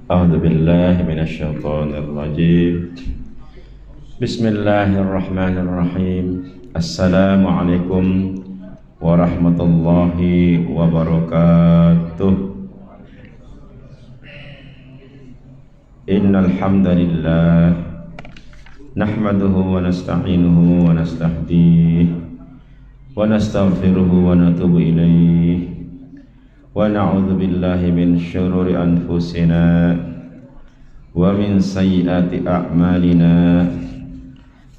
A'udzu billahi minasyaitonir rajim. Bismillahirrahmanirrahim. Assalamualaikum warahmatullahi wabarakatuh. Innal hamdalillah nahmaduhu wa nasta'inuhu wa nastahdihi wa nastaghfiruhu wa natubu ilaihi wa na'udzu billahi min syururi anfusina wa min sayyiati a'malina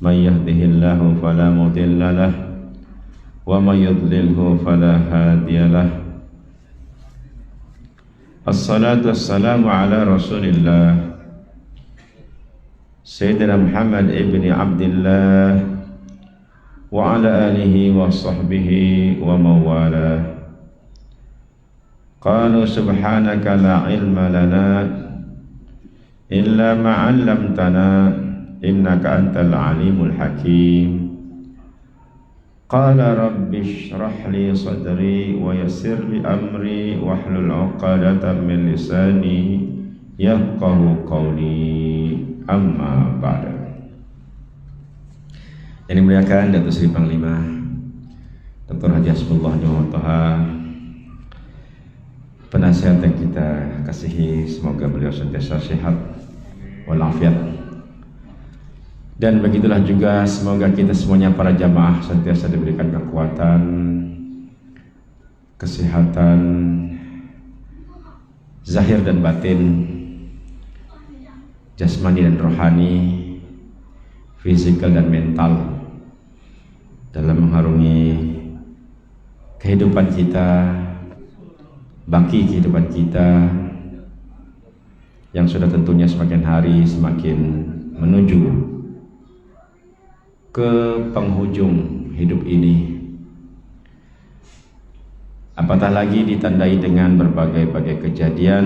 may yahdihillahu fala mudilla lahu wa may yudlilhu fala hadiya lahu. Assalatu wassalamu ala Rasulillah Sayyidina Muhammad ibni Abdillah wa ala alihi wa sahbihi wa mawalah. Qalu subhanaka la ilma lana illa ma 'allamtana innaka antal alimul hakim. Qala rabbi shrah li sadri wa yassir li amri wahlul 'uqdatam min lisani yafqahu qawli. Amma ba'da. Yang dimuliakan Datuk Seri Panglima Dr. Haji Hasbullah Jawa Toha, penasihat yang kita kasihi, semoga beliau sentiasa sehat walafiat. Dan begitulah juga semoga kita semuanya para jamaah sentiasa diberikan kekuatan, kesehatan zahir dan batin, jasmani dan rohani, fisikal dan mental, dalam mengharungi kehidupan kita, baki kehidupan kita yang sudah tentunya semakin hari semakin menuju ke penghujung hidup ini, apatah lagi ditandai dengan berbagai-bagai kejadian,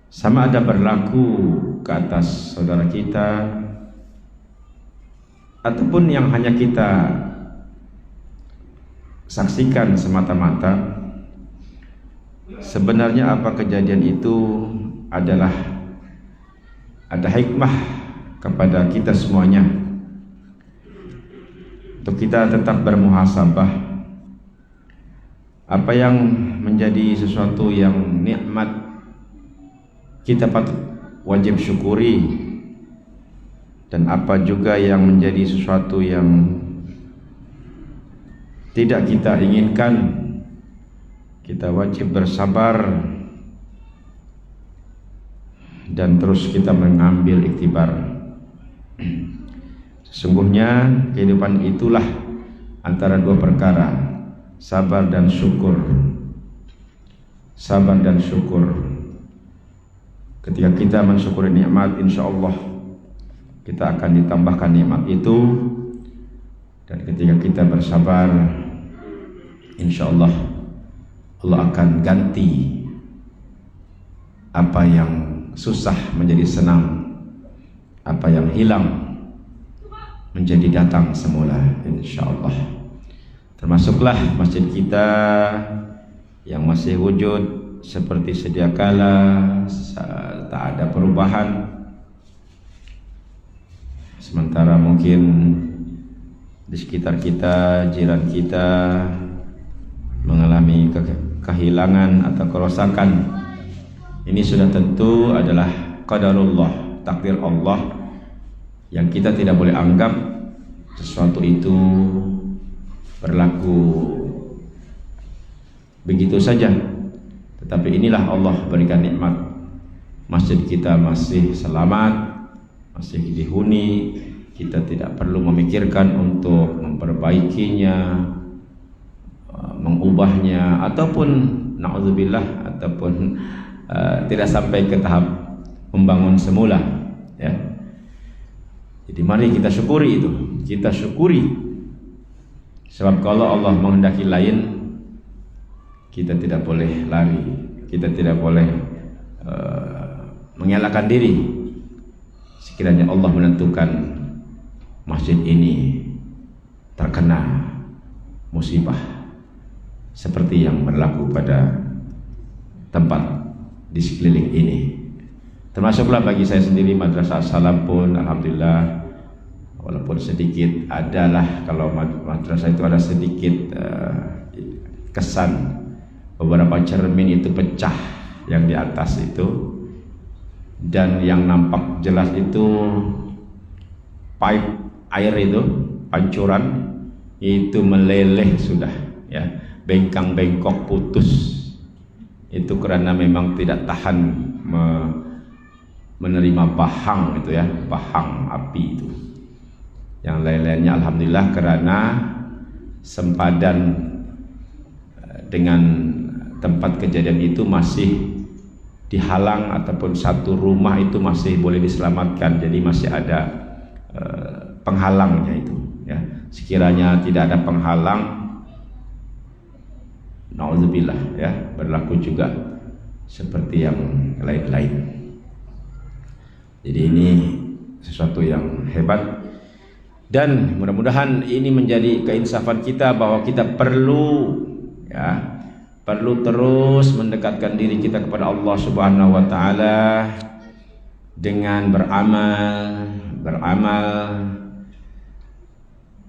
sama ada berlaku ke atas saudara kita ataupun yang hanya kita saksikan semata-mata. Sebenarnya apa kejadian itu adalah ada hikmah kepada kita semuanya untuk kita tetap bermuhasabah. Apa yang menjadi sesuatu yang nikmat kita patut wajib syukuri, dan apa juga yang menjadi sesuatu yang tidak kita inginkan, kita wajib bersabar dan terus kita mengambil iktibar. Sesungguhnya kehidupan itulah antara dua perkara, sabar dan syukur. Sabar dan syukur. Ketika kita mensyukuri nikmat, insya Allah kita akan ditambahkan nikmat itu. Dan ketika kita bersabar, insya Allah Allah akan ganti apa yang susah menjadi senang, apa yang hilang menjadi datang semula, insya Allah. Termasuklah masjid kita yang masih wujud seperti sedia kala, tak ada perubahan. Sementara mungkin di sekitar kita, jiran kita mengalami kehilangan atau kerusakan. Ini sudah tentu adalah qadarullah, takdir Allah, yang kita tidak boleh anggap sesuatu itu berlaku begitu saja. Tetapi inilah Allah berikan nikmat, masjid kita masih selamat, masih dihuni. Kita tidak perlu memikirkan untuk memperbaikinya, mengubahnya, ataupun na'udzubillah, ataupun tidak sampai ke tahap membangun semula, ya. Jadi mari kita syukuri itu, kita syukuri. Sebab kalau Allah menghendaki lain, kita tidak boleh lari, kita tidak boleh mengelakkan diri. Sekiranya Allah menentukan masjid ini terkena musibah seperti yang berlaku pada tempat di sekeliling ini. Termasuklah bagi saya sendiri Madrasah Salam pun alhamdulillah walaupun sedikit adalah, kalau madrasah itu ada sedikit kesan beberapa cermin itu pecah yang di atas itu, dan yang nampak jelas itu pipe air itu, pancuran itu meleleh sudah ya, bengkang-bengkok putus. Itu karena memang tidak tahan menerima bahang itu ya, bahang api itu. Yang lain-lainnya alhamdulillah karena sempadan dengan tempat kejadian itu masih dihalang, ataupun satu rumah itu masih boleh diselamatkan, jadi masih ada penghalangnya itu ya. Sekiranya tidak ada penghalang, naudzubillah ya, berlaku juga seperti yang lain-lain. Jadi ini sesuatu yang hebat, dan mudah-mudahan ini menjadi keinsafan kita bahwa kita perlu ya, perlu terus mendekatkan diri kita kepada Allah Subhanahu wa taala dengan beramal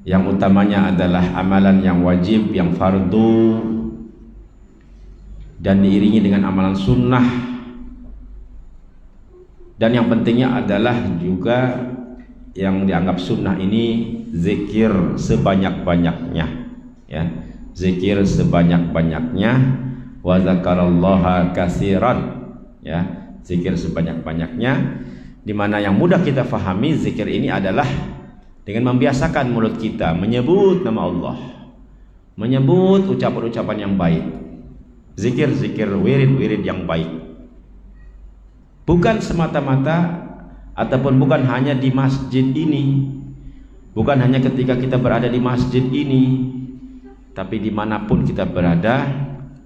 yang utamanya adalah amalan yang wajib, yang fardu, dan diiringi dengan amalan sunnah. Dan yang pentingnya adalah juga yang dianggap sunnah ini zikir sebanyak-banyaknya ya, zikir sebanyak-banyaknya, wa zakarallaha katsiran ya, zikir sebanyak-banyaknya, di mana yang mudah kita fahami zikir ini adalah dengan membiasakan mulut kita menyebut nama Allah, menyebut ucapan-ucapan yang baik, zikir-zikir, wirid-wirid yang baik, bukan semata-mata ataupun bukan hanya di masjid ini, bukan hanya ketika kita berada di masjid ini, tapi dimanapun kita berada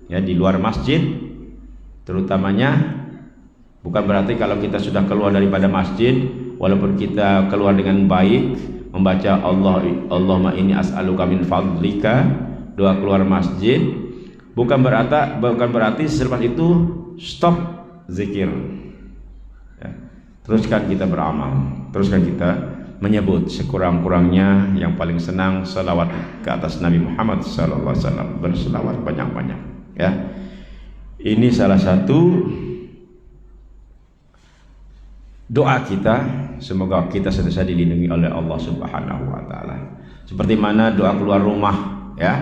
ya, di luar masjid terutamanya. Bukan berarti kalau kita sudah keluar daripada masjid, walaupun kita keluar dengan baik, membaca Allahumma inni as'aluka min fadlika, doa keluar masjid, bukan berarti selepas itu stop zikir ya. Teruskan kita beramal, teruskan kita menyebut sekurang-kurangnya, yang paling senang salawat ke atas Nabi Muhammad SAW, berselawat banyak-banyak ya. Ini salah satu doa kita, semoga kita senantiasa dilindungi oleh Allah Subhanahu wa taala. Seperti mana doa keluar rumah ya,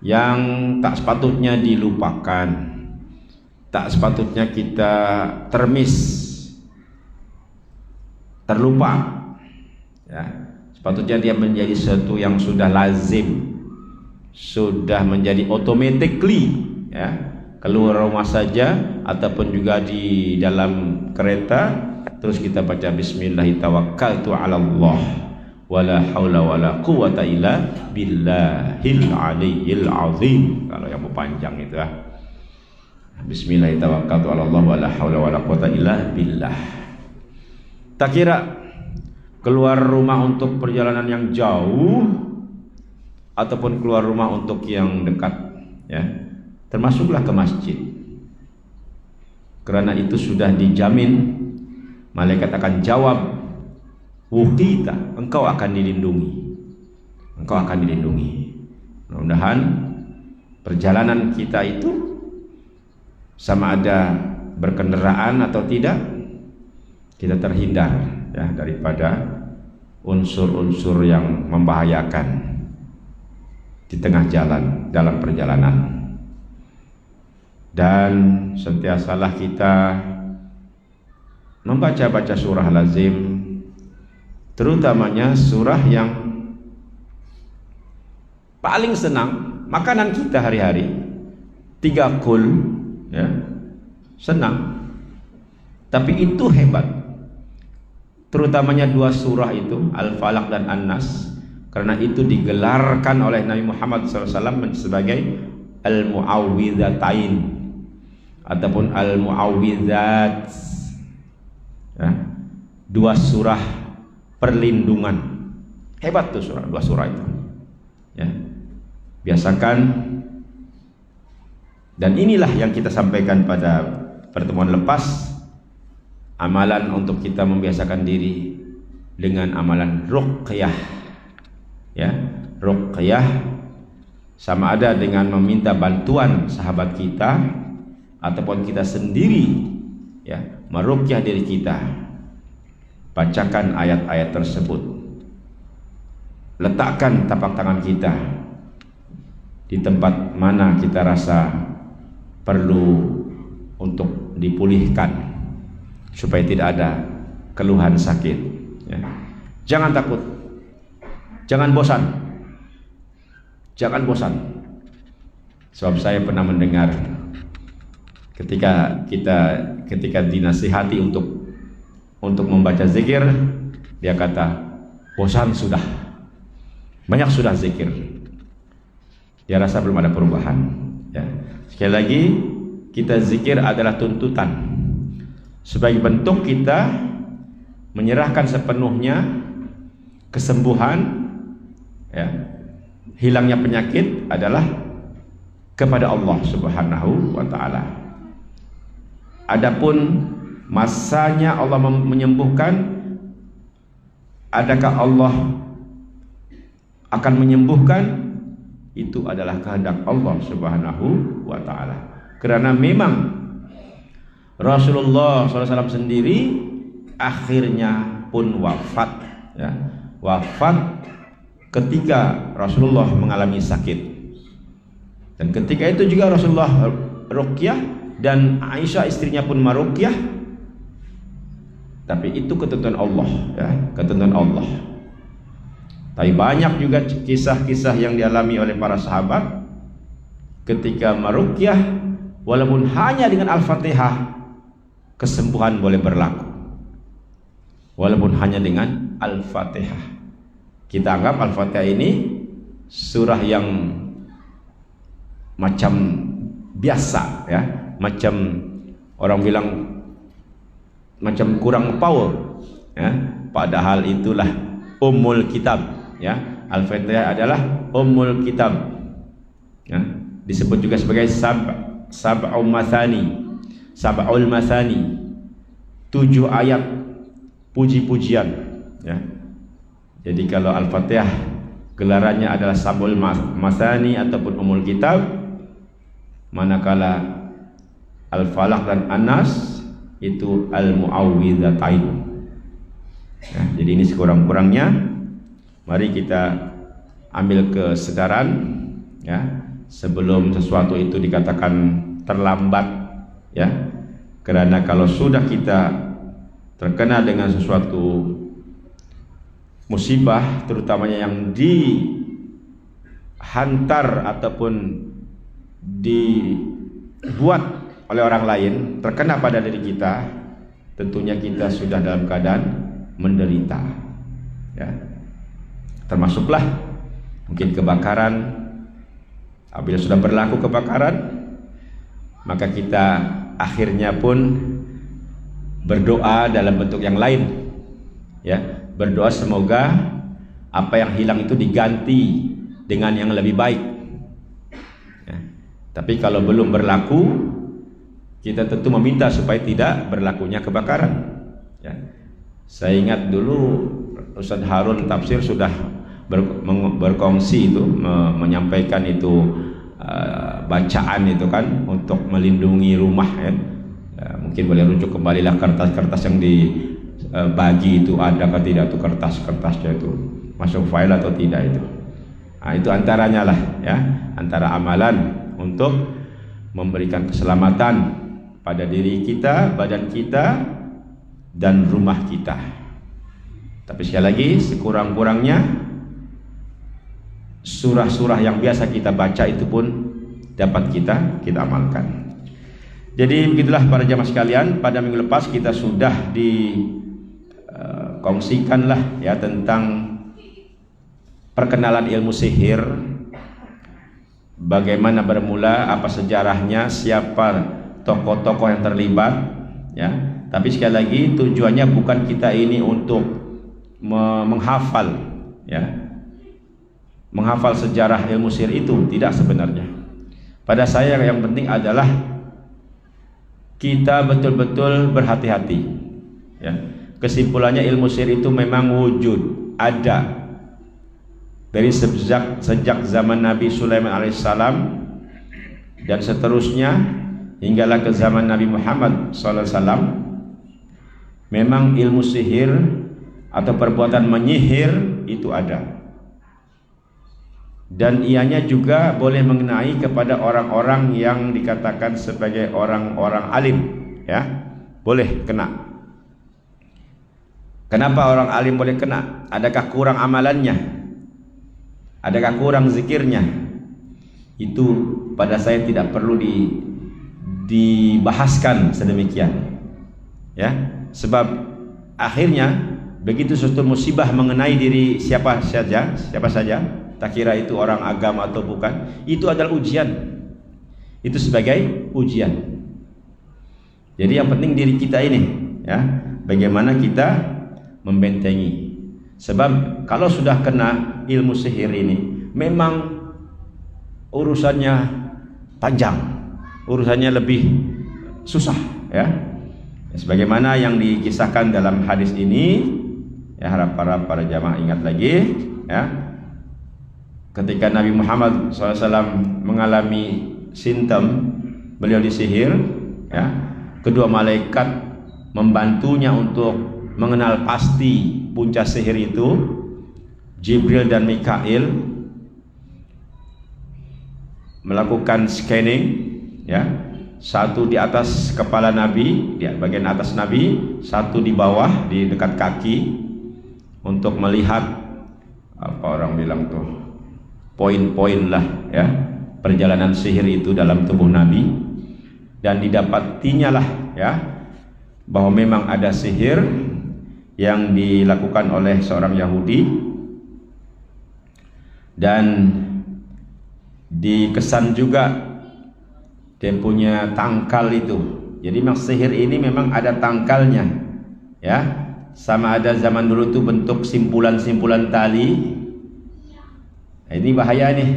yang tak sepatutnya dilupakan, tak sepatutnya kita terlupa ya. Sepatutnya dia menjadi sesuatu yang sudah lazim, sudah menjadi automatically ya, keluar rumah saja ataupun juga di dalam kereta, terus kita baca bismillah tawakkaltu ala Allah wala haula wala quwata illa billahil aliyyil azim. Kalau yang panjang itu ya, bismillah tawakkaltu ala Allah wala haula wala quwata illa billah. Tak kira keluar rumah untuk perjalanan yang jauh ataupun keluar rumah untuk yang dekat ya, termasuklah ke masjid, karena itu sudah dijamin malaikat akan jawab, wuqita, engkau akan dilindungi, engkau akan dilindungi. Mudah-mudahan perjalanan kita itu sama ada berkendaraan atau tidak, kita terhindar ya daripada unsur-unsur yang membahayakan di tengah jalan dalam perjalanan. Dan sentiasalah kita membaca-baca surah lazim, terutamanya surah yang paling senang makanan kita hari-hari, 3 kul ya, senang. Tapi itu hebat, terutamanya 2 surah itu, Al-Falaq dan An-Nas, karena itu digelarkan oleh Nabi Muhammad SAW sebagai Al-Mu'awwidhatain ataupun Al-Mu'awwidhat ya, 2 surah perlindungan. Hebat tuh 2 surah itu ya. Biasakan, dan inilah yang kita sampaikan pada pertemuan lepas, amalan untuk kita membiasakan diri dengan amalan ruqyah. Ya, ruqyah sama ada dengan meminta bantuan sahabat kita ataupun kita sendiri, ya, meruqyah diri kita. Bacakan ayat-ayat tersebut. Letakkan tapak tangan kita di tempat mana kita rasa perlu untuk dipulihkan supaya tidak ada keluhan sakit, ya. Jangan takut, jangan bosan, jangan bosan. Sebab saya pernah mendengar ketika dinasihati untuk membaca zikir, dia kata bosan sudah, banyak sudah zikir. Dia rasa belum ada perubahan, ya. Sekali lagi, kita zikir adalah tuntutan sebagai bentuk kita menyerahkan sepenuhnya kesembuhan, ya, hilangnya penyakit adalah kepada Allah Subhanahu wa ta'ala. Adapun masanya Allah menyembuhkan, adakah Allah akan menyembuhkan, itu adalah kehendak Allah Subhanahu wa ta'ala. Karena memang Rasulullah SAW sendiri akhirnya pun wafat, ya. Wafat ketika Rasulullah mengalami sakit. Dan ketika itu juga Rasulullah ruqyah dan Aisyah istrinya pun maruqyah. Tapi itu ketentuan Allah, ya, ketentuan Allah. Tapi banyak juga kisah-kisah yang dialami oleh para sahabat ketika maruqyah, walaupun hanya dengan Al-Fatihah kesembuhan boleh berlaku. Walaupun hanya dengan Al-Fatihah. Kita anggap Al-Fatihah ini surah yang macam biasa, ya, macam orang bilang macam kurang power, ya. Padahal itulah Ummul Kitab, ya. Al-Fatihah adalah Ummul Kitab, ya. Disebut juga sebagai sab'ul mathani, 7 ayat puji-pujian, ya. Jadi kalau Al-Fatihah gelarannya adalah sab'ul mathani ataupun Ummul Kitab, manakala Al-Falaq dan An-Nas itu Al-Mu'awwidhatain, ya. Jadi ini sekurang-kurangnya mari kita ambil kesedaran, ya, sebelum sesuatu itu dikatakan terlambat, ya. Karena kalau sudah kita terkena dengan sesuatu musibah, terutamanya yang dihantar ataupun dibuat oleh orang lain, terkena pada diri kita, tentunya kita sudah dalam keadaan menderita, ya. Termasuklah mungkin kebakaran. Apabila sudah berlaku kebakaran, maka kita akhirnya pun berdoa dalam bentuk yang lain, ya. Berdoa semoga apa yang hilang itu diganti dengan yang lebih baik, ya. Tapi kalau belum berlaku, kita tentu meminta supaya tidak berlakunya kebakaran, ya. Saya ingat dulu Ustaz Harun Tafsir sudah berkongsi itu, menyampaikan itu bacaan itu kan untuk melindungi rumah, ya. Mungkin boleh rujuk kembalilah kertas-kertas yang dibagi itu, adakah tidak tuh kertasnya itu masuk file atau tidak itu. Nah, itu antaranya lah, ya, antara amalan untuk memberikan keselamatan pada diri kita, badan kita, dan rumah kita. Tapi sekali lagi, sekurang-kurangnya surah-surah yang biasa kita baca itu pun dapat kita amalkan. Jadi begitulah para jamaah sekalian, pada minggu lepas kita sudah dikongsikan lah, ya, tentang perkenalan ilmu sihir, bagaimana bermula, apa sejarahnya, siapa tokoh-tokoh yang terlibat, ya. Tapi sekali lagi tujuannya bukan kita ini untuk menghafal, ya, menghafal sejarah ilmu sihir itu, tidak sebenarnya. Pada saya yang penting adalah kita betul-betul berhati-hati, ya. Kesimpulannya ilmu sihir itu memang wujud, ada dari sejak zaman Nabi Sulaiman alaihissalam dan seterusnya hinggalah ke zaman Nabi Muhammad SAW. Memang ilmu sihir atau perbuatan menyihir itu ada, dan ianya juga boleh mengenai kepada orang-orang yang dikatakan sebagai orang-orang alim, ya, boleh kena. Kenapa orang alim boleh kena? Adakah kurang amalannya? Adakah kurang zikirnya? Itu pada saya tidak perlu dibahaskan sedemikian, ya. Sebab akhirnya begitu suatu musibah mengenai diri siapa saja, tak kira itu orang agama atau bukan, itu adalah ujian. Itu sebagai ujian. Jadi yang penting diri kita ini, ya, bagaimana kita membentengi. Sebab kalau sudah kena ilmu sihir ini, memang urusannya panjang, urusannya lebih susah, ya. Sebagaimana yang dikisahkan dalam hadis ini, ya, harap para jamaah ingat lagi, ya. Ketika Nabi Muhammad SAW mengalami simptom beliau disihir, ya, kedua malaikat membantunya untuk mengenal pasti punca sihir itu, Jibril dan Mikail melakukan scanning, ya, satu di atas kepala Nabi, di bagian atas Nabi, satu di bawah di dekat kaki, untuk melihat apa orang bilang tuh poin-poin lah, ya, perjalanan sihir itu dalam tubuh Nabi, dan didapatinya lah, ya, bahwa memang ada sihir yang dilakukan oleh seorang Yahudi, dan dikesan juga dia punya tangkal itu. Jadi memang sihir ini memang ada tangkalnya, ya. Sama ada zaman dulu itu bentuk simpulan-simpulan tali. Nah, ini bahaya nih.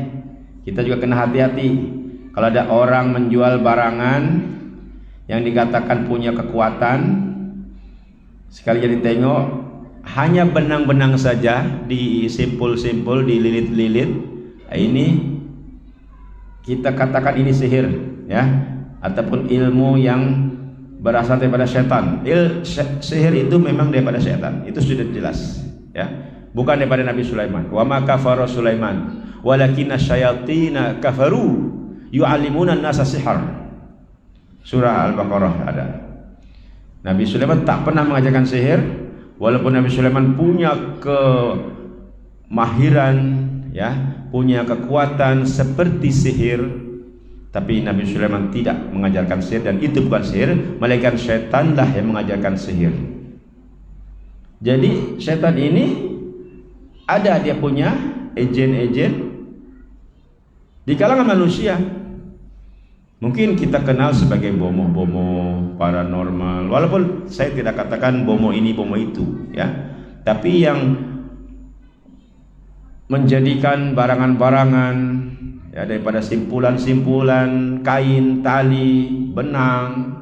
Kita juga kena hati-hati. Kalau ada orang menjual barangan yang dikatakan punya kekuatan, sekali jadi tengok hanya benang-benang saja, disimpul-simpul, dililit-lilit, ini kita katakan ini sihir, ya, ataupun ilmu yang berasal daripada setan. Sihir itu memang daripada setan, itu sudah jelas, ya, bukan daripada Nabi Sulaiman. Wa ma kafara Sulaiman walakinna syayatina kafaru yu'allimuna an-nasa sihr. Surah Al-Baqarah ada. Nabi Sulaiman tak pernah mengajarkan sihir, walaupun Nabi Sulaiman punya kemahiran, ya, punya kekuatan seperti sihir, tapi Nabi Sulaiman tidak mengajarkan sihir, dan itu bukan sihir, melainkan setanlah yang mengajarkan sihir. Jadi setan ini ada dia punya ejen-ejen di kalangan manusia. Mungkin kita kenal sebagai bomoh-bomoh paranormal, walaupun saya tidak katakan bomoh ini bomoh itu, ya, tapi yang menjadikan barangan-barangan, ya, daripada simpulan-simpulan kain, tali, benang,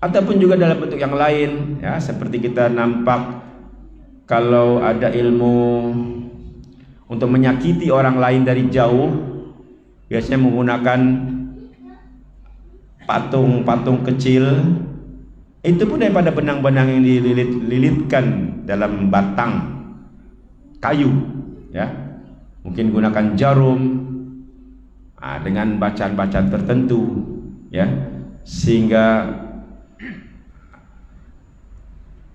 ataupun juga dalam bentuk yang lain, ya, seperti kita nampak kalau ada ilmu untuk menyakiti orang lain dari jauh, biasanya menggunakan patung-patung kecil, itu pun daripada benang-benang yang dililitkan dalam batang kayu, ya, mungkin gunakan jarum, dengan bacaan-bacaan tertentu, ya, sehingga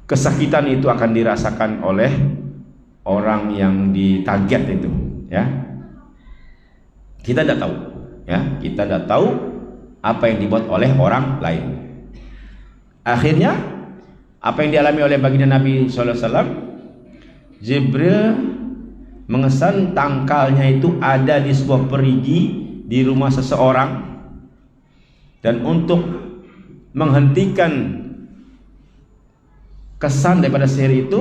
kesakitan itu akan dirasakan oleh orang yang ditarget itu, ya. Kita tidak tahu, ya, kita tidak tahu apa yang dibuat oleh orang lain. Akhirnya apa yang dialami oleh baginda Nabi SAW, Jibril mengesan tangkalnya itu ada di sebuah perigi di rumah seseorang, dan untuk menghentikan kesan daripada sihir itu,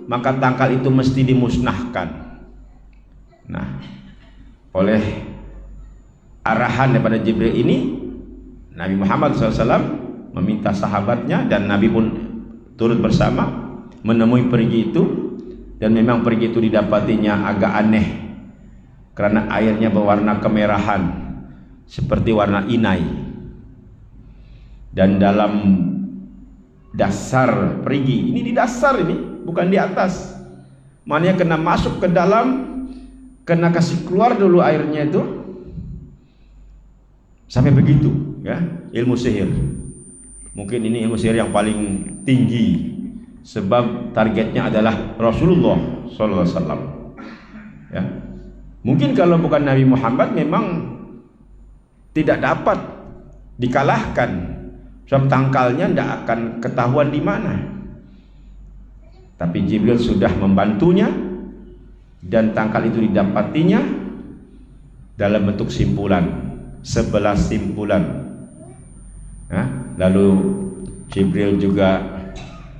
maka tangkal itu mesti dimusnahkan. Nah, oleh arahan daripada Jibril ini, Nabi Muhammad SAW meminta sahabatnya, dan Nabi pun turut bersama menemui perigi itu. Dan memang perigi itu didapatinya agak aneh, karena airnya berwarna kemerahan seperti warna inai. Dan dalam dasar perigi ini, di dasar ini, bukan di atas, maknanya kena masuk ke dalam, kena kasih keluar dulu airnya itu, sampai begitu ya, ilmu sihir. Mungkin ini ilmu sihir yang paling tinggi, sebab targetnya adalah Rasulullah SAW. Ya, mungkin kalau bukan Nabi Muhammad memang tidak dapat dikalahkan, sebab tangkalnya tidak akan ketahuan di mana. Tapi Jibril sudah membantunya, dan tangkal itu didapatinya dalam bentuk simpulan, 11 simpulan. Ya, lalu Jibril juga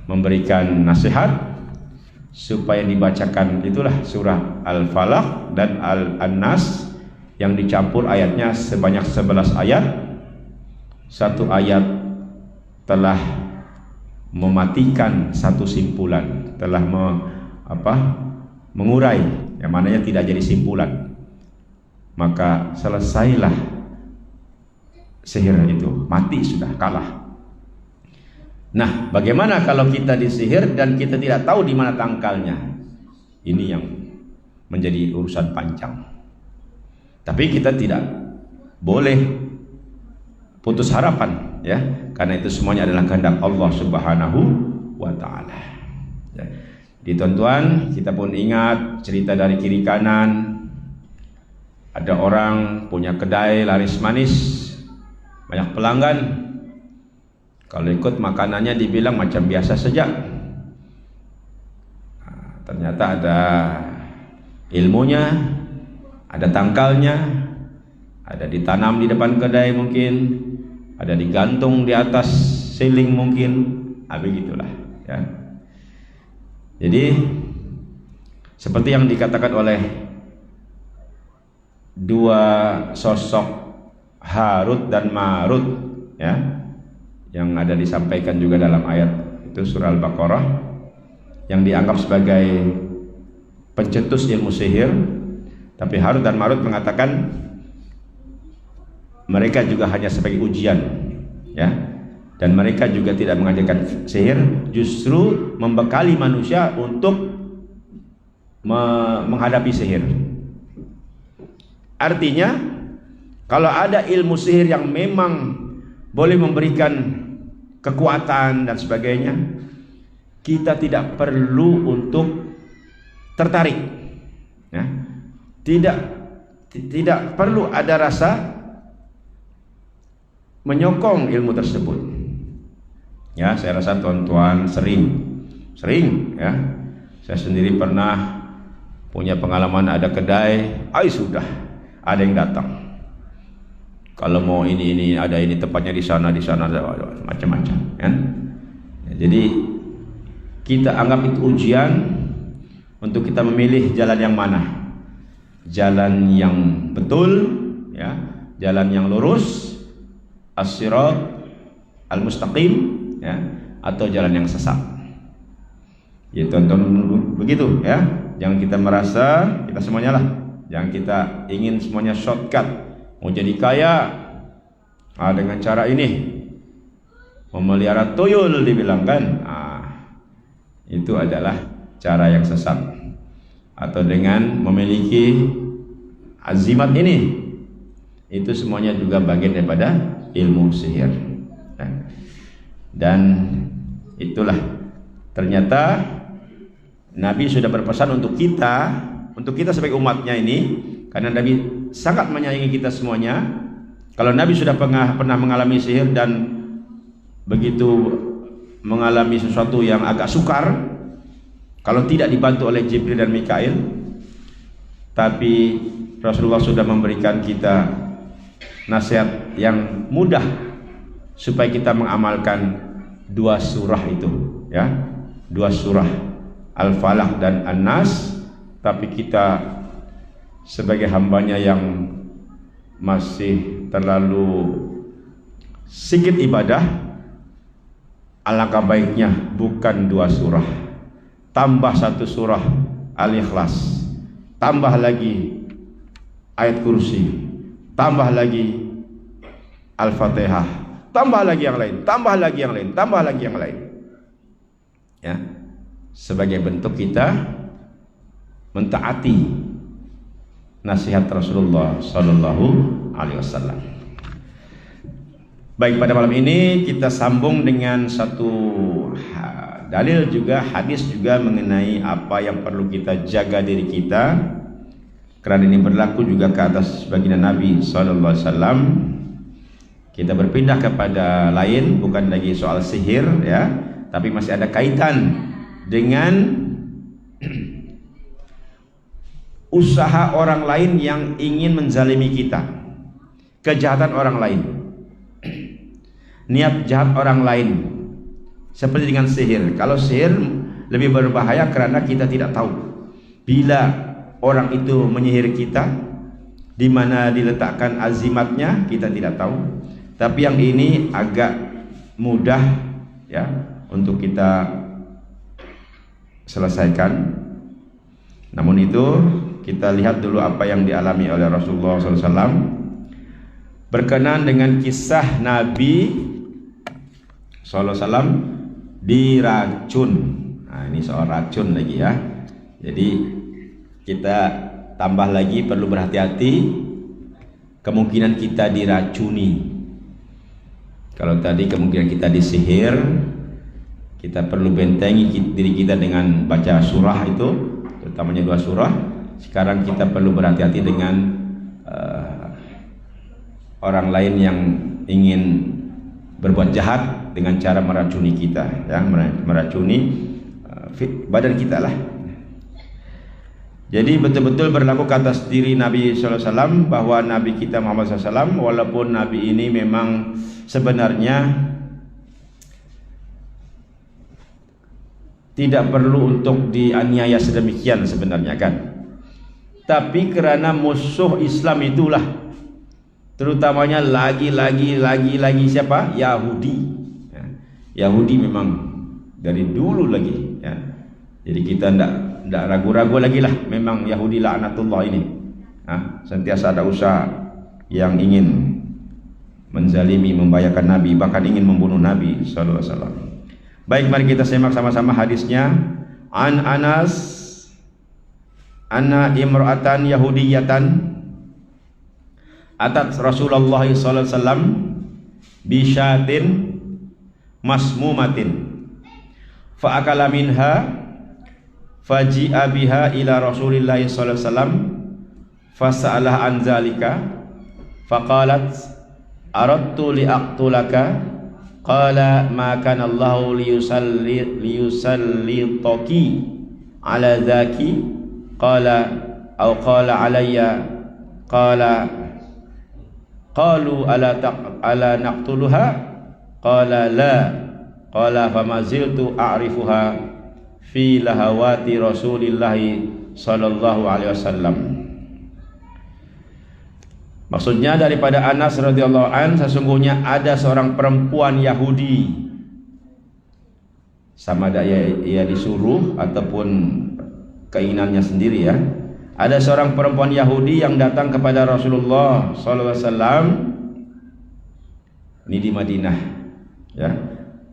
memberikan nasihat supaya dibacakan, itulah surah Al-Falaq dan Al-Nas yang dicampur ayatnya sebanyak 11 ayat. Satu ayat telah mematikan satu simpulan, telah mengurai, yang mananya tidak jadi simpulan. Maka selesailah sihir itu, mati sudah, kalah. Nah, bagaimana kalau kita disihir dan kita tidak tahu di mana tangkalnya? Ini yang menjadi urusan panjang. Tapi kita tidak boleh putus harapan, ya, karena itu semuanya adalah kehendak Allah Subhanahu wa taala. Ya. Di tuan-tuan, kita pun ingat cerita dari kiri kanan. Ada orang punya kedai laris manis, banyak pelanggan. Kalau ikut makanannya dibilang macam biasa saja. Nah, ternyata ada ilmunya, ada tangkalnya, ada ditanam di depan kedai mungkin, ada digantung di atas ceiling mungkin, begitulah ya. Jadi seperti yang dikatakan oleh dua sosok Harut dan Marut, ya, yang ada disampaikan juga dalam ayat itu surah Al-Baqarah, yang dianggap sebagai pencetus ilmu sihir. Tapi Harut dan Marut mengatakan mereka juga hanya sebagai ujian, ya, dan mereka juga tidak mengajarkan sihir, justru membekali manusia untuk menghadapi sihir. Artinya kalau ada ilmu sihir yang memang boleh memberikan kekuatan dan sebagainya, kita tidak perlu untuk tertarik, ya. Tidak perlu ada rasa menyokong ilmu tersebut. Ya, saya rasa tuan-tuan sering ya. Saya sendiri pernah punya pengalaman, ada kedai, sudah ada yang datang. Kalau mau ini ada ini, tempatnya di sana macam-macam, kan? Ya, jadi kita anggap itu ujian untuk kita memilih jalan yang mana, jalan yang betul, ya, jalan yang lurus, as-sirat al-mustaqim, ya, atau jalan yang sesat. Ya, tonton begitu, ya. Jangan kita merasa kita semuanya lah, jangan kita ingin semuanya shortcut. Mau jadi kaya dengan cara ini, memelihara tuyul dibilang kan, itu adalah cara yang sesat. Atau dengan memiliki azimat ini, itu semuanya juga bagian daripada ilmu sihir. Dan itulah ternyata Nabi sudah berpesan untuk kita sebagai umatnya ini, karena Nabi sangat menyayangi kita semuanya. Kalau Nabi sudah pernah mengalami sihir dan begitu mengalami sesuatu yang agak sukar, kalau tidak dibantu oleh Jibril dan Mikail, tapi Rasulullah sudah memberikan kita nasihat yang mudah supaya kita mengamalkan dua surah itu, ya, dua surah Al-Falaq dan An-Nas. Tapi kita sebagai hambanya yang masih terlalu sedikit ibadah, alangkah baiknya bukan 2 surah, tambah 1 surah Al-Ikhlas, tambah lagi ayat kursi, tambah lagi Al-Fatihah, tambah lagi yang lain, tambah lagi yang lain, tambah lagi yang lain, ya, sebagai bentuk kita mentaati nasihat Rasulullah Sallallahu Alaihi Wasallam. Baik, pada malam ini kita sambung dengan satu dalil juga, hadis juga mengenai apa yang perlu kita jaga diri kita, karena ini berlaku juga ke atas baginda Nabi Sallallahu Alaihi Wasallam. Kita berpindah kepada lain, bukan lagi soal sihir, ya, tapi masih ada kaitan dengan usaha orang lain yang ingin menzalimi kita, kejahatan orang lain, niat jahat orang lain, seperti dengan sihir. Kalau sihir lebih berbahaya karena kita tidak tahu bila orang itu menyihir kita, di mana diletakkan azimatnya, kita tidak tahu. Tapi yang ini agak mudah, ya, untuk kita selesaikan. Namun itu kita lihat dulu apa yang dialami oleh Rasulullah SAW berkenaan dengan kisah Nabi SAW diracun. Nah, ini soal racun lagi, ya. Jadi kita tambah lagi perlu berhati-hati kemungkinan kita diracuni. Kalau tadi kemungkinan kita disihir, kita perlu bentengi diri kita dengan baca surah itu, terutamanya 2 surah. Sekarang kita perlu berhati-hati dengan orang lain yang ingin berbuat jahat dengan cara meracuni kita, ya, meracuni badan kita lah. Jadi betul-betul berlaku ke atas diri Nabi SAW, bahwa Nabi kita Muhammad SAW, walaupun Nabi ini memang sebenarnya tidak perlu untuk dianiaya sedemikian sebenarnya, kan, tapi karena musuh Islam itulah, terutamanya lagi siapa? Yahudi, ya. Yahudi memang dari dulu lagi, ya. Jadi kita tidak ragu-ragu lagi lah, memang Yahudi laknatullah ini, sentiasa ada usaha yang ingin menzalimi, membahayakan Nabi, bahkan ingin membunuh Nabi sallallahu alaihi wasallam. Baik, mari kita simak sama-sama hadisnya. An Anas anna imra'atan yahudiyatan atat Rasulullah sallallahu alaihi wasallam bi syatin masmumatin fa akala minha faji'a biha ila Rasulillah sallallahu alaihi wasallam fasa'alah an zalika faqalat aradtu liaqtulaka qala ma kana Allahu liyusallitaki ala dzaki qala aw qala alayya qala qalu ala naqtuluha qala la qala famaziltu a'rifuha fi lahawati Rasulillah sallallahu alaihi wasallam. Maksudnya daripada Anas radhiyallahu an, sesungguhnya ada seorang perempuan Yahudi, sama ada ia disuruh ataupun keinginannya sendiri, ya. Ada seorang perempuan Yahudi yang datang kepada Rasulullah sallallahu alaihi wasallam. Ini di Madinah, ya.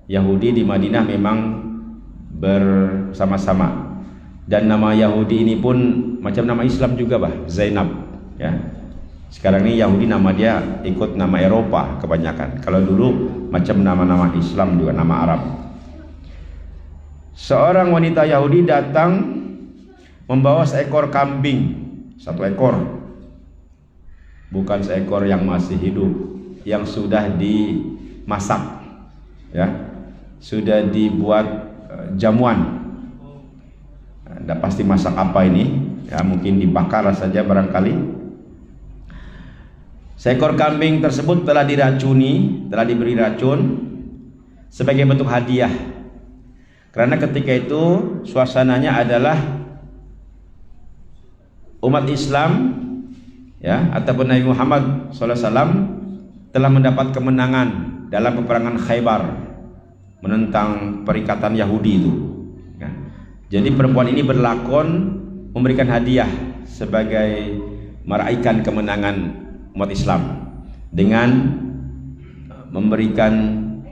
Yahudi di Madinah memang bersama-sama, dan nama Yahudi ini pun macam nama Islam juga, Zainab, ya. Sekarang ini Yahudi nama dia ikut nama Eropa kebanyakan. Kalau dulu macam nama-nama Islam juga, nama Arab. Seorang wanita Yahudi datang membawa seekor kambing, 1 ekor, bukan seekor yang masih hidup, yang sudah dimasak, ya, sudah dibuat jamuan. Anda pasti masak apa ini, ya, mungkin dibakar saja barangkali. Seekor kambing tersebut telah diracuni, telah diberi racun sebagai bentuk hadiah. Karena ketika itu suasananya adalah umat Islam ya, ataupun Nabi Muhammad SAW telah mendapat kemenangan dalam peperangan Khaybar menentang perikatan Yahudi itu. Ya. Jadi perempuan ini berlakon memberikan hadiah sebagai meraihkan kemenangan umat Islam dengan memberikan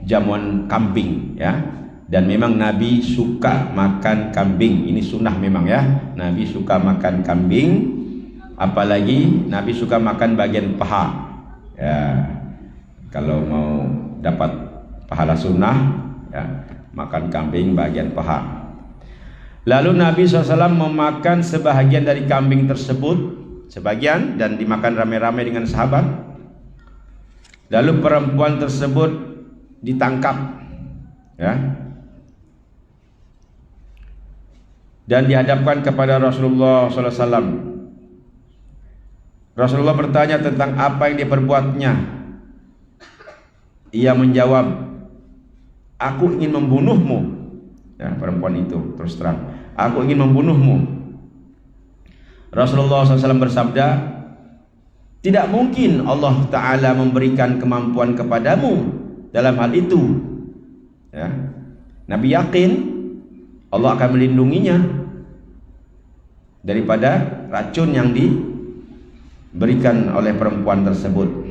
jamuan kambing, ya. Dan memang Nabi suka makan kambing. Ini sunnah memang, ya. Nabi suka makan kambing, apalagi Nabi suka makan bagian paha. Ya, kalau mau dapat pahala sunnah, ya, makan kambing bagian paha. Lalu Nabi SAW memakan sebahagian dari kambing tersebut, sebagian, dan dimakan ramai-ramai dengan sahabat. Lalu perempuan tersebut ditangkap, ya, dan dihadapkan kepada Rasulullah SAW. Rasulullah bertanya tentang apa yang dia perbuatnya. Ia menjawab, "Aku ingin membunuhmu." Ya, perempuan itu terus terang, "Aku ingin membunuhmu." Rasulullah SAW bersabda, "Tidak mungkin Allah Ta'ala memberikan kemampuan kepadamu dalam hal itu." Ya. Nabi yakin Allah akan melindunginya daripada racun yang diberikan oleh perempuan tersebut.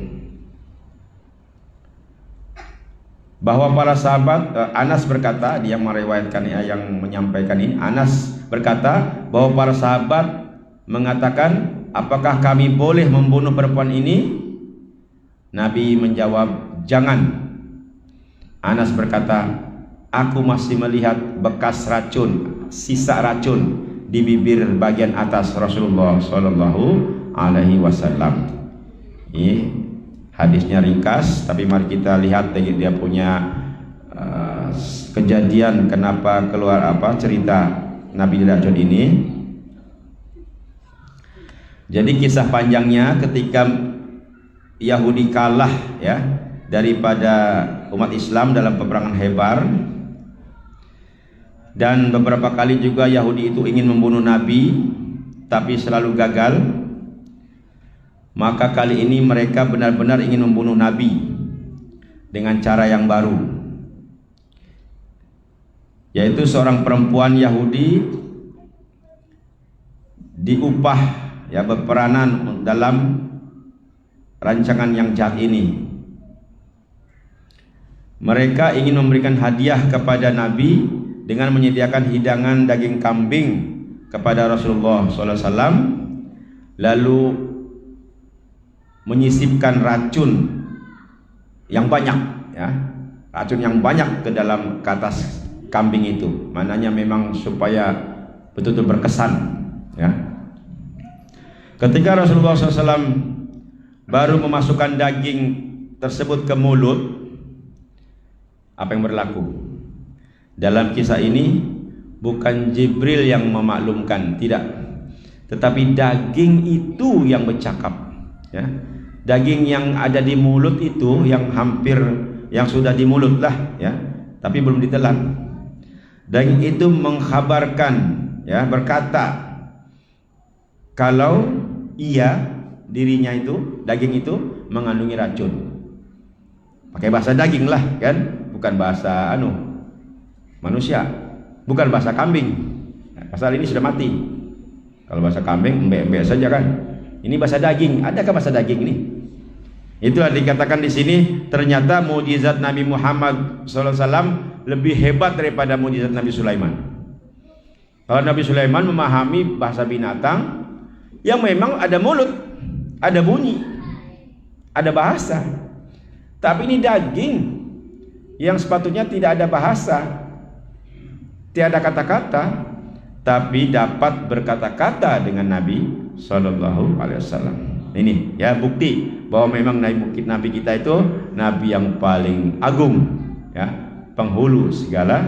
Bahwa para sahabat, Anas berkata, dia meriwayatkan, yang menyampaikan ini, Anas berkata bahwa para sahabat mengatakan, "Apakah kami boleh membunuh perempuan ini?" Nabi menjawab, "Jangan." Anas berkata, "Aku masih melihat bekas racun, sisa racun di bibir bagian atas Rasulullah Shallallahu Alaihi Wasallam." Ini hadisnya ringkas, tapi mari kita lihat dia punya kejadian kenapa keluar cerita Nabi diracun ini. Jadi kisah panjangnya ketika Yahudi kalah, ya, daripada umat Islam dalam peperangan Khaybar, dan beberapa kali juga Yahudi itu ingin membunuh Nabi tapi selalu gagal. Maka kali ini mereka benar-benar ingin membunuh Nabi dengan cara yang baru, yaitu seorang perempuan Yahudi diupah, ya, berperanan dalam rancangan yang jahat ini. Mereka ingin memberikan hadiah kepada Nabi dengan menyediakan hidangan daging kambing kepada Rasulullah SAW, lalu menyisipkan racun yang banyak, ya, racun yang banyak ke atas kambing itu. Mananya memang supaya betul-betul berkesan, ya. Ketika Rasulullah SAW baru memasukkan daging tersebut ke mulut, apa yang berlaku? Dalam kisah ini bukan Jibril yang memaklumkan, tidak, tetapi daging itu yang bercakap, ya. Daging yang ada di mulut itu, yang sudah di mulut lah, ya, tapi belum ditelan. Daging itu mengkhabarkan, ya, berkata kalau dirinya itu, daging itu mengandungi racun. Pakai bahasa daging lah, kan, bukan bahasa manusia, bukan bahasa kambing. Pasal ini sudah mati. Kalau bahasa kambing embek-embek saja, kan. Ini bahasa daging. Adakah bahasa daging ini? Itulah dikatakan di sini, ternyata mukjizat Nabi Muhammad SAW lebih hebat daripada mukjizat Nabi Sulaiman. Kalau Nabi Sulaiman memahami bahasa binatang yang memang ada mulut, ada bunyi, ada bahasa. Tapi ini daging yang sepatutnya tidak ada bahasa, tiada kata-kata, tapi dapat berkata-kata dengan Nabi Sallallahu Alaihi Wasallam. Ini, ya, bukti bahwa memang Nabi kita itu Nabi yang paling agung, ya, penghulu segala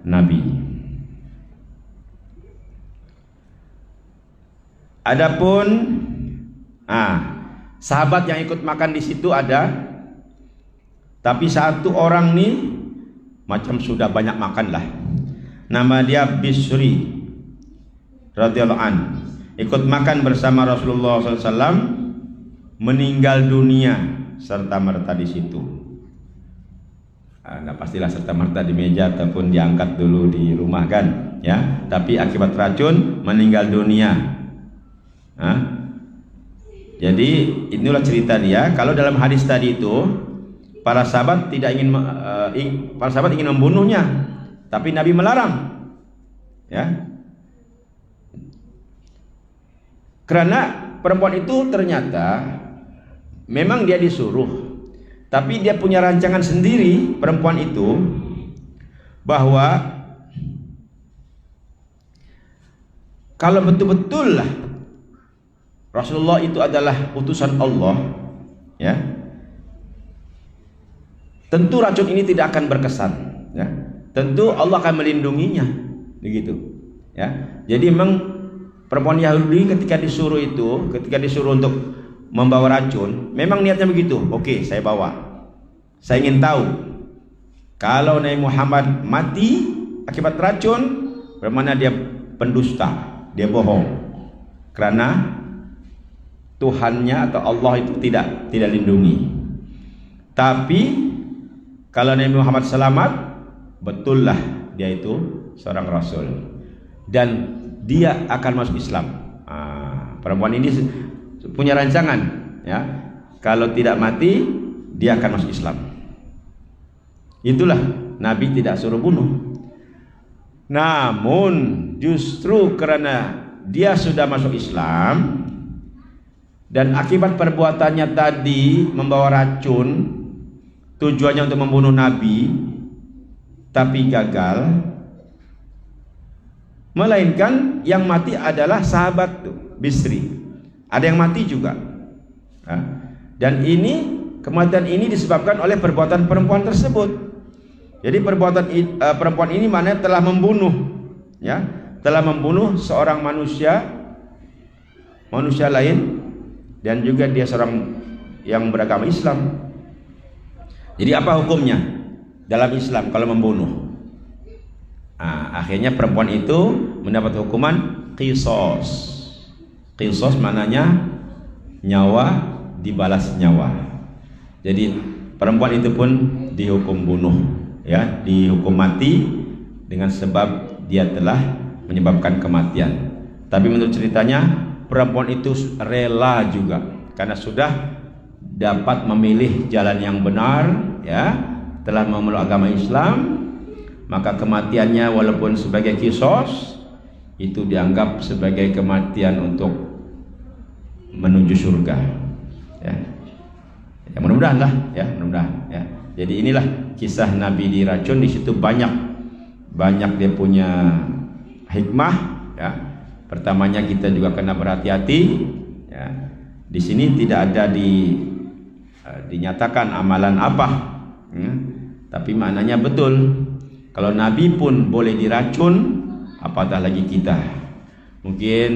Nabi. Adapun sahabat yang ikut makan di situ ada, tapi satu orang nih macam sudah banyak makan lah. Nama dia Bisri radhiyallahu an, ikut makan bersama Rasulullah SAW. meninggal dunia serta merta di situ. Nah, pastilah serta merta di meja ataupun diangkat dulu di rumah kan, ya. Tapi akibat racun meninggal dunia. Nah, jadi inilah cerita dia. Kalau dalam hadis tadi itu para sahabat ingin membunuhnya, tapi Nabi melarang, ya. Karena perempuan itu ternyata memang dia disuruh, tapi dia punya rancangan sendiri perempuan itu, bahwa kalau betul-betul lah Rasulullah itu adalah utusan Allah, ya, tentu racun ini tidak akan berkesan, ya. Tentu Allah akan melindunginya, begitu, ya. Jadi memang perempuan Yahudi ketika disuruh untuk membawa racun, memang niatnya begitu. Oke, saya bawa. Saya ingin tahu kalau Nabi Muhammad mati akibat racun, bagaimana dia pendusta, dia bohong. Karena Tuhannya atau Allah itu tidak lindungi. Tapi kalau Nabi Muhammad selamat, betullah dia itu seorang rasul dan dia akan masuk Islam. Perempuan ini punya rancangan, ya. Kalau tidak mati, dia akan masuk Islam. Itulah Nabi tidak suruh bunuh. Namun justru karena dia sudah masuk Islam dan akibat perbuatannya tadi membawa racun, tujuannya untuk membunuh Nabi, tapi gagal. Melainkan yang mati adalah sahabat tuh, Bisri. Ada yang mati juga. Dan kematian ini disebabkan oleh perbuatan perempuan tersebut. Jadi perempuan ini mana telah membunuh, ya, telah membunuh seorang manusia lain, dan juga dia seorang yang beragama Islam. Jadi apa hukumnya dalam Islam kalau membunuh? Akhirnya perempuan itu mendapat hukuman qisas. Qisas maknanya nyawa dibalas nyawa. Jadi perempuan itu pun dihukum bunuh, ya, dihukum mati dengan sebab dia telah menyebabkan kematian. Tapi menurut ceritanya perempuan itu rela juga karena sudah dapat memilih jalan yang benar, ya, telah memeluk agama Islam. Maka kematiannya walaupun sebagai qisas itu dianggap sebagai kematian untuk menuju surga, ya. Ya, mudah-mudahan lah, ya, mudah-mudahan, ya. Jadi inilah kisah Nabi diracun. Di situ banyak dia punya hikmah, ya. Pertamanya kita juga kena berhati-hati, ya. Di sini tidak ada dinyatakan amalan apa, ya. Tapi maknanya betul. Kalau Nabi pun boleh diracun, apatah lagi kita. Mungkin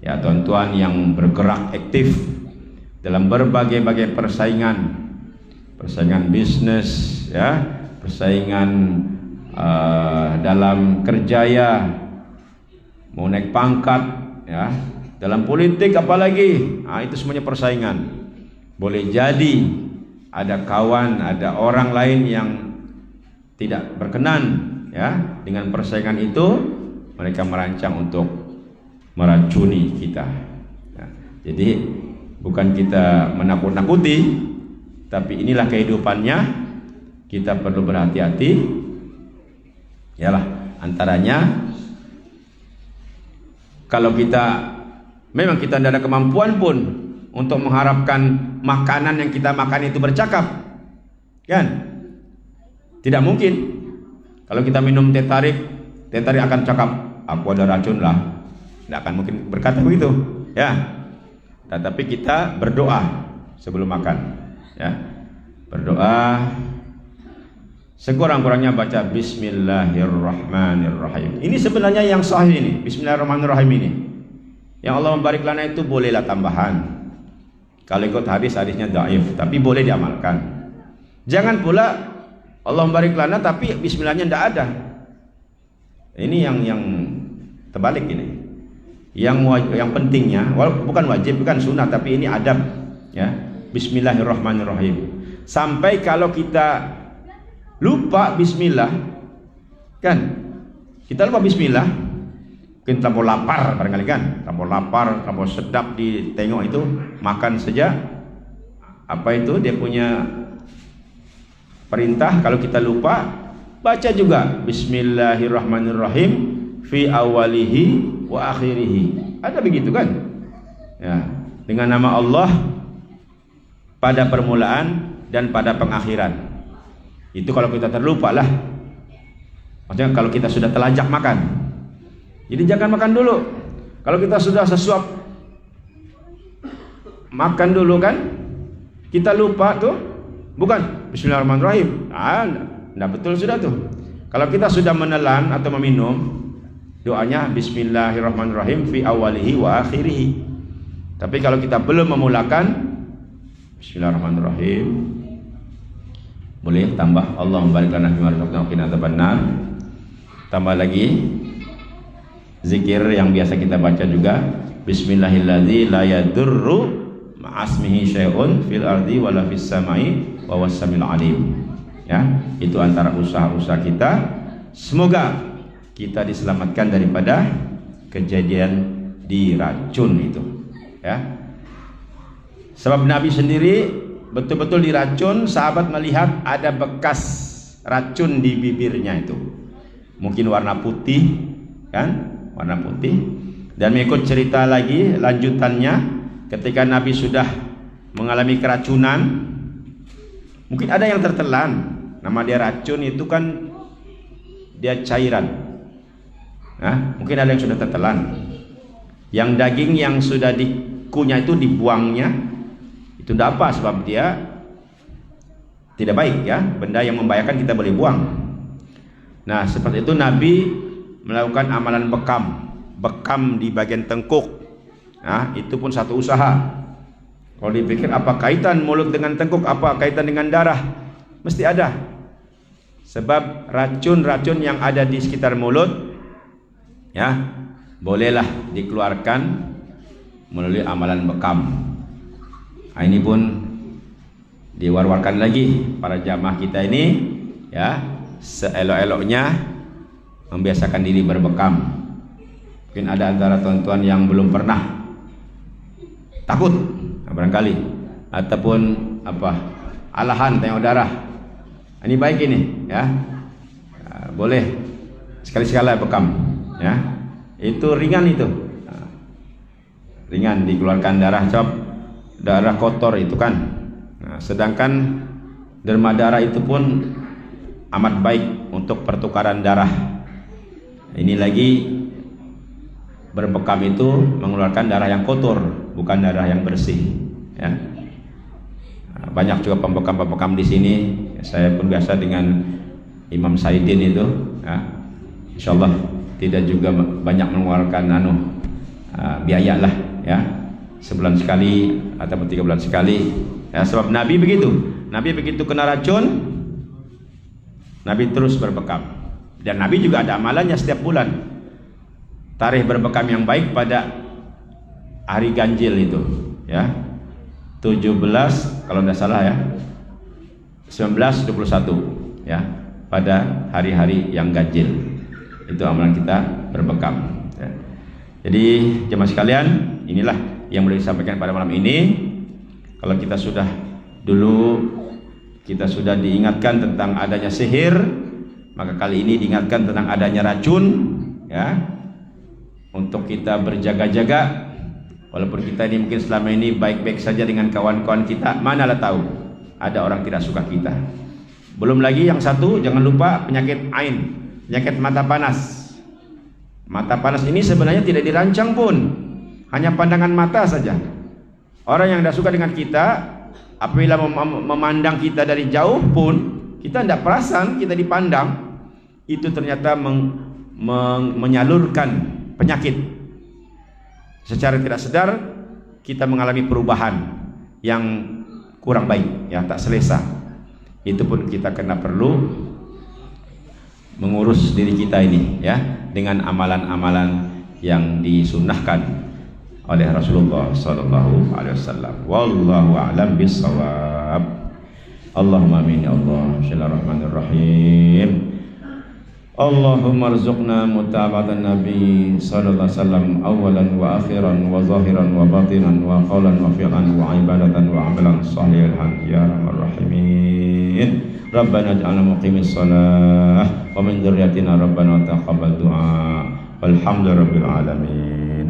ya tuan-tuan yang bergerak aktif dalam berbagai-bagai persaingan bisnis, ya, persaingan dalam kerja, ya, mau naik pangkat, ya, dalam politik apalagi, itu semuanya persaingan. Boleh jadi ada kawan, ada orang lain yang tidak berkenan, ya, dengan persaingan itu, mereka merancang untuk meracuni kita, ya. Jadi bukan kita menakut-nakuti, tapi inilah kehidupannya. Kita perlu berhati-hati, yalah. Antaranya kalau memang kita tidak ada kemampuan pun untuk mengharapkan makanan yang kita makan itu bercakap, kan? Tidak mungkin. Kalau kita minum teh tarik akan cakap, aku ada racun lah. Tidak akan mungkin berkata begitu, ya. Tetapi kita berdoa sebelum makan, ya. Berdoa sekurang-kurangnya baca Bismillahirrahmanirrahim. Ini sebenarnya yang sahih ini, Bismillahirrahmanirrahim ini. Yang Allah membarik lana itu bolehlah tambahan. Kalau ikut hadisnya dhaif, tapi boleh diamalkan. Jangan pula Allah membarik lana tapi bismillahnya tidak ada. Ini yang terbalik ini. Yang pentingnya, walaupun bukan wajib, bukan sunnah, tapi ini adab. ya, bismillahirrahmanirrahim. Sampai kalau kita lupa bismillah, kan, kita lupa bismillah, mungkin terlalu lapar barangkali kan, terlalu lapar, terlalu sedap ditengok itu, makan saja, apa itu dia punya perintah, kalau kita lupa, baca juga bismillahirrahmanirrahim fi awalihi wa akhirihi. Ada begitu kan? Ya, dengan nama Allah pada permulaan dan pada pengakhiran. Itu kalau kita terlupa lah. Maksudnya kalau kita sudah telanjak makan. Jadi jangan makan dulu. Kalau kita sudah sesuap makan dulu kan, kita lupa tuh, bukan bismillahirrahmanirrahim. Enggak betul sudah tuh. Kalau kita sudah menelan atau meminum, doanya bismillahirrahmanirrahim fi awalihi wa akhirihi. Tapi kalau kita belum memulakan, bismillahirrahmanirrahim, boleh tambah Allahumma barik lana fima razaqtana wa qina adzabannar. Tambah lagi zikir yang biasa kita baca juga, bismillahilladzi la yadurru ma'asmihi syai'un fil ardi wala fis samai wa was samiul alim. Ya, itu antara usaha-usaha kita. Semoga kita diselamatkan daripada kejadian diracun itu, ya. Sebab Nabi sendiri betul-betul diracun, sahabat melihat ada bekas racun di bibirnya itu. Mungkin warna putih, kan? Warna putih. Dan mengikut cerita lagi lanjutannya, ketika Nabi sudah mengalami keracunan, mungkin ada yang tertelan. Nama dia racun itu kan dia cairan. Nah, mungkin ada yang sudah tertelan. Yang daging yang sudah dikunyah itu dibuangnya. Itu tidak apa, sebab dia tidak baik, ya. Benda yang membahayakan kita boleh buang. Nah, seperti itu Nabi melakukan amalan bekam di bagian tengkuk. Nah, itu pun satu usaha. Kalau dipikir apa kaitan mulut dengan tengkuk, apa kaitan dengan darah, mesti ada. Sebab racun-racun yang ada di sekitar mulut, ya, bolehlah dikeluarkan melalui amalan bekam. Nah, ini pun diwar-warkan lagi para jamaah kita ini, ya, seelok-eloknya membiasakan diri berbekam. Mungkin ada antara tuan-tuan yang belum pernah, takut barangkali, ataupun apa, alahan tengok darah. Ini baik ini, ya, boleh sekali-sekala bekam, ya. Itu ringan itu, ringan dikeluarkan darah, darah kotor itu kan. Nah, sedangkan derma darah itu pun amat baik untuk pertukaran darah. Ini lagi berbekam itu mengeluarkan darah yang kotor, bukan darah yang bersih, ya. Nah, banyak juga pembekam-pembekam di sini. Saya pun biasa dengan Imam Saidin itu, ya. Insyaallah tidak juga banyak mengeluarkan biaya lah, ya. Sebulan sekali atau 3 bulan sekali, ya. Sebab Nabi begitu. Nabi begitu kena racun, Nabi terus berbekam. Dan Nabi juga ada amalannya setiap bulan. Tarikh berbekam yang baik pada hari ganjil itu, ya. 17 kalau tidak salah, ya. 19, 21, ya. Pada hari-hari yang ganjil. Itu amalan kita berbekam, ya. Jadi jemaah sekalian, inilah yang boleh disampaikan pada malam ini. Kalau kita sudah diingatkan tentang adanya sihir, maka kali ini diingatkan tentang adanya racun, ya. Untuk kita berjaga-jaga. Walaupun kita ini mungkin selama ini baik-baik saja dengan kawan-kawan kita, manalah tahu ada orang tidak suka kita. Belum lagi yang satu, jangan lupa penyakit ain, penyakit mata panas. Mata panas ini sebenarnya tidak dirancang pun, hanya pandangan mata saja. Orang yang tidak suka dengan kita, apabila memandang kita dari jauh pun, kita tidak perasan kita dipandang, itu ternyata menyalurkan penyakit. Secara tidak sadar kita mengalami perubahan yang kurang baik, ya, tak selesa. Itu pun kita kena perlu mengurus diri kita ini, ya, dengan amalan-amalan yang disunnahkan oleh Rasulullah sallallahu alaihi wasallam. Wallahu a'lam bissawab. Allahumma amin ya Allah. Bismillahirrahmanirrahim. Allahumma arzuqna mutaba'atan Nabi sallallahu alaihi wasallam awalan wa akhiran wa zahiran wa batinan wa qawlan wa fi'lan wa ibadatan wa amalan salihan ya arhamar rahimin. Rabbana ij'alna muqimis shalah wa min dzurriyyatina rabbana taqabbal du'a. Walhamdulillahirabbil alamin.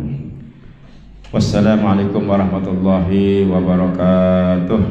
Wassalamualaikum warahmatullahi wabarakatuh.